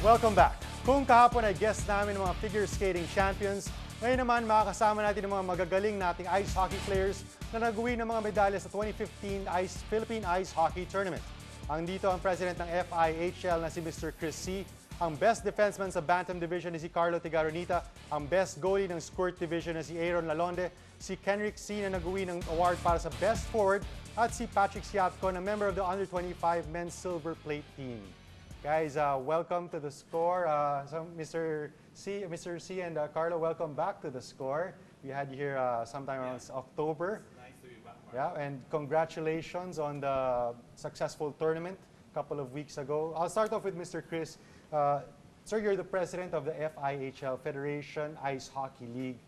Welcome back. Kung kahapon ay guest namin ng mga figure skating champions, ngayon naman makakasama natin ng mga magagaling nating ice hockey players na nag-uwi ng mga medalya sa 2015 Philippine Ice Hockey Tournament. Dito ang president ng FIHL na si Mr. Chris C. Ang best defenseman sa Bantam Division ni si Carlo Tigaronita. Ang best goalie ng Squirt Division na si Aaron Lalonde. Si Kenrick C. na nag-uwi ng award para sa best forward. At si Patrick Siatko na member of the Under-25 Men's Silver Plate Team. Guys, welcome to the score. So Mr. C and Carlo, welcome back to the score. We had you here sometime around October. Nice to be back, Mark. Yeah, and congratulations on the successful tournament a couple of weeks ago. I'll start off with Mr. Chris. Sir, you're the president of the FIHL, Federation Ice Hockey League.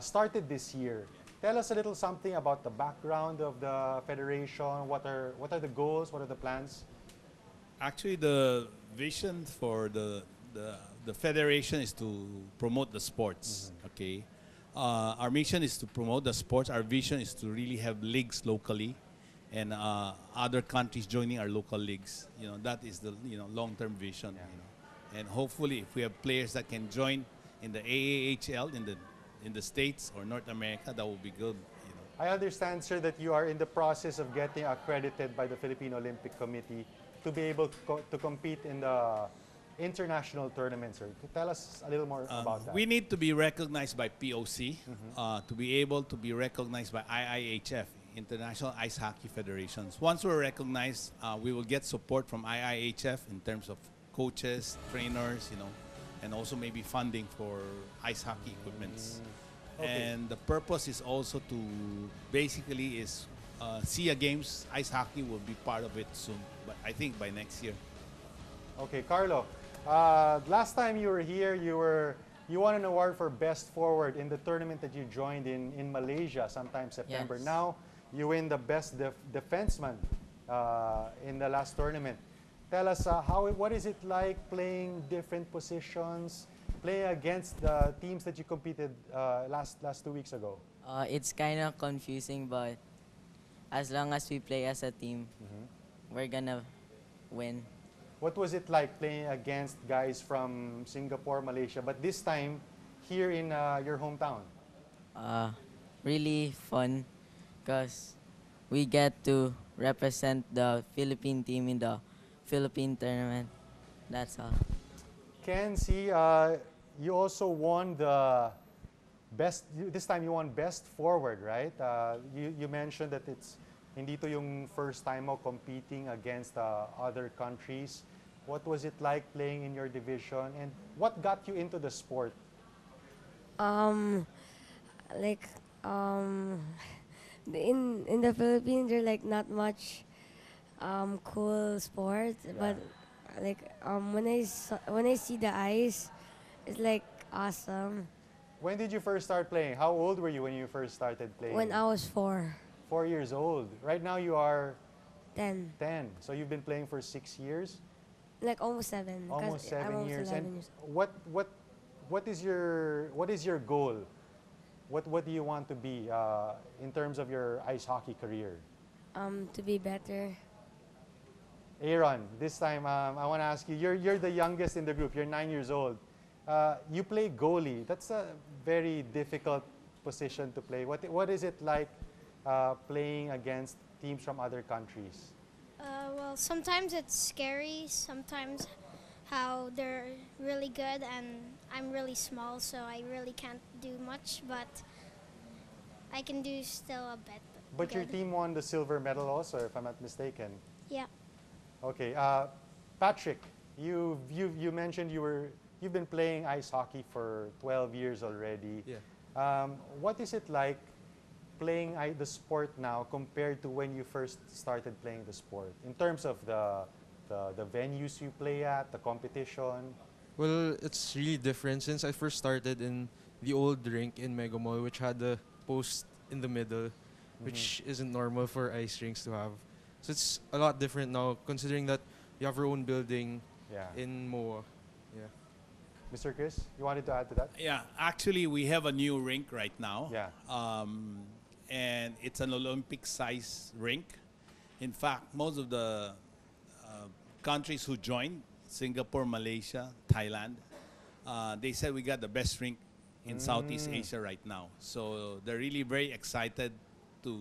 Started this year. Tell us a little something about the background of the federation. What are the goals? What are the plans? Actually, the vision for the federation is to promote the sports. Okay, our mission is to promote the sports. Our vision is to really have leagues locally, and other countries joining our local leagues. You know, that is the long-term vision. Yeah. You know, and hopefully, if we have players that can join in the AAHL in the States or North America, that will be good. You know. I understand, sir, that you are in the process of getting accredited by the Philippine Olympic Committee to be able to compete in the international tournaments, sir. Tell us a little more about that. We need to be recognized by POC to be able to be recognized by IIHF, International Ice Hockey Federations. Once we're recognized, we will get support from IIHF in terms of coaches, trainers, and also maybe funding for ice hockey equipments. Okay. And the purpose is also to basically SEA Games, ice hockey will be part of it soon, but I think by next year. Okay, Carlo. Last time you were here, you won an award for best forward in the tournament that you joined in Malaysia sometime September. Yes. Now you win the best defenseman in the last tournament. Tell us what is it like playing different positions, playing against the teams that you competed last 2 weeks ago? It's kind of confusing, but as long as we play as a team, we're gonna win. What was it like playing against guys from Singapore, Malaysia, but this time here in your hometown? Really fun, because we get to represent the Philippine team in the Philippine tournament. That's all. Ken, see, you also won the best, this time you won best forward, right? You mentioned that it's hindi to yung first time mo competing against other countries. What was it like playing in your division, and what got you into the sport? In the Philippines, there's like not much cool sports, but when I see the ice, it's like awesome. When did you first start playing? How old were you when you first started playing? When I was 4, 4 years old. Right now you are 10, 10. So you've been playing for 6 years? like almost 7. 'cause Almost 7 I'm almost years. 11 And years. what is your goal? What do you want to be in terms of your ice hockey career? To be better. Aaron, this time I want to ask you. You're the youngest in the group. You're 9 years old. You play goalie. That's a very difficult position to play. What is it like playing against teams from other countries? Well, sometimes it's scary. Sometimes how they're really good and I'm really small, so I really can't do much. But I can do still a bit. But your good. team won the silver medal also, if I'm not mistaken. Yeah. Okay, Patrick, you mentioned you've been playing ice hockey for 12 years already. Yeah. What is it like playing the sport now compared to when you first started playing the sport in terms of the venues you play at, the competition? Well, it's really different since I first started in the old rink in Mega Mall, which had the post in the middle, which isn't normal for ice rinks to have. So it's a lot different now, considering that we have our own building in MOA. Yeah. Mr. Chris, you wanted to add to that? Yeah, actually, we have a new rink right now. Yeah. And it's an Olympic-size rink. In fact, most of the countries who joined Singapore, Malaysia, Thailand. They said we got the best rink in Southeast Asia right now. So they're really very excited to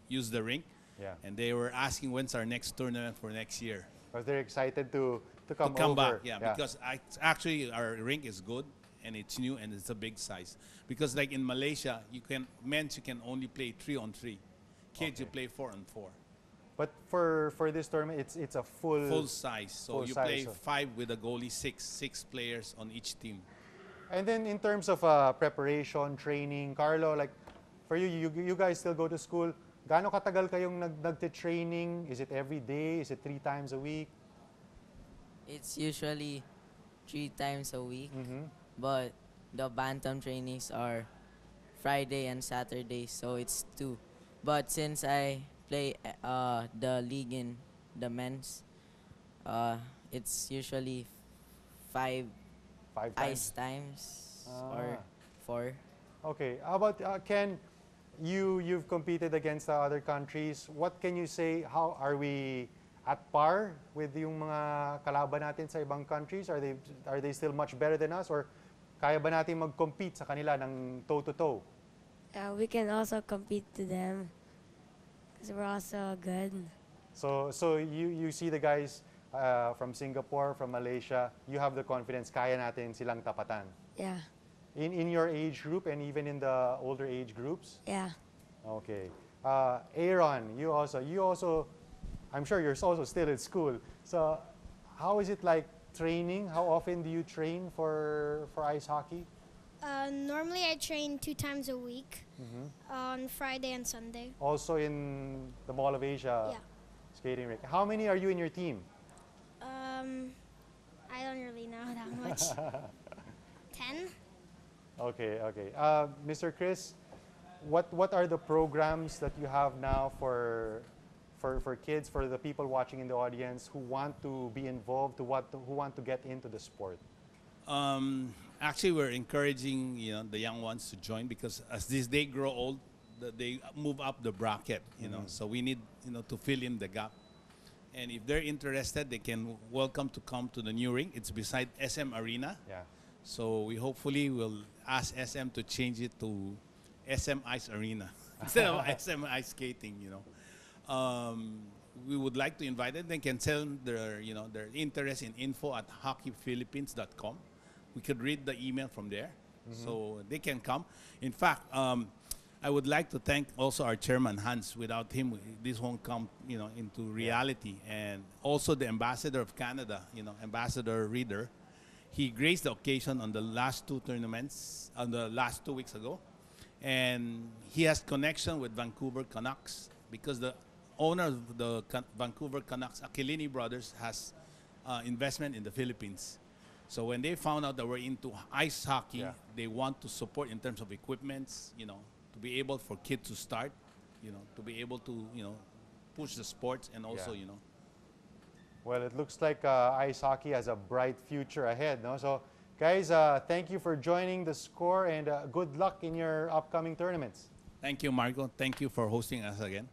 use the rink. Yeah. And they were asking when's our next tournament for next year. Because they're excited to come To come over. back, yeah. Because actually our rink is good and it's new and it's a big size. Because like in Malaysia, you can only play 3-on-3. Kids, you play 4-on-4. But for this tournament, it's a Full size. So full you size, play so- 5 with a goalie, six players on each team. And then in terms of preparation, training, Carlo, like for you guys still go to school. Gaano katagal kayong nagte-training? Is it every day? Is it 3 times a week? It's usually 3 times a week, Mm-hmm. but the bantam trainings are Friday and Saturday, so it's 2. But since I play the league in the men's, it's usually 5 5 times. ice times or 4. Okay. How about Ken? You've competed against the other countries. What can you say? How are we at par with yung mga kalaban natin sa ibang countries? Are they still much better than us, or kaya ba natin mag-compete sa kanila ng toe-to-toe? We can also compete to them because we're also good. So you see the guys from Singapore, from Malaysia, you have the confidence kaya natin silang tapatan. Yeah, In your age group and even in the older age groups? yeah. Okay. Aaron, you also, I'm sure you're also still at school. So how is it like training? How often do you train for ice hockey? Normally I train 2 times a week on Friday and Sunday. Also in the Mall of Asia Yeah. skating rink. How many are you in your team? I don't really know that much. 10? Okay. Mr. Chris, what are the programs that you have now for kids, for the people watching in the audience who want to be involved, who want to get into the sport? Actually, we're encouraging the young ones to join because as they grow old, they move up the bracket. So we need to fill in the gap. And if they're interested, they can welcome to come to the new rink. It's beside SM Arena. Yeah. So we hopefully will ask SM to change it to SM Ice Arena instead of SM Ice Skating. We would like to invite them. They can send their interest in info@hockeyphilippines.com. We could read the email from there, so they can come. In fact, I would like to thank also our chairman Hans. Without him, this won't come, into reality. And also the ambassador of Canada, Ambassador Reader. He graced the occasion on the last 2 tournaments, on the last 2 weeks ago, and he has connection with Vancouver Canucks because the owner of the Vancouver Canucks, Aquilini Brothers, has investment in the Philippines. So when they found out that we're into ice hockey, they want to support in terms of equipments, to be able for kids to start, to be able to, push the sports and also, Well, it looks like ice hockey has a bright future ahead, no? So, guys, thank you for joining the score and good luck in your upcoming tournaments. Thank you, Marco. Thank you for hosting us again.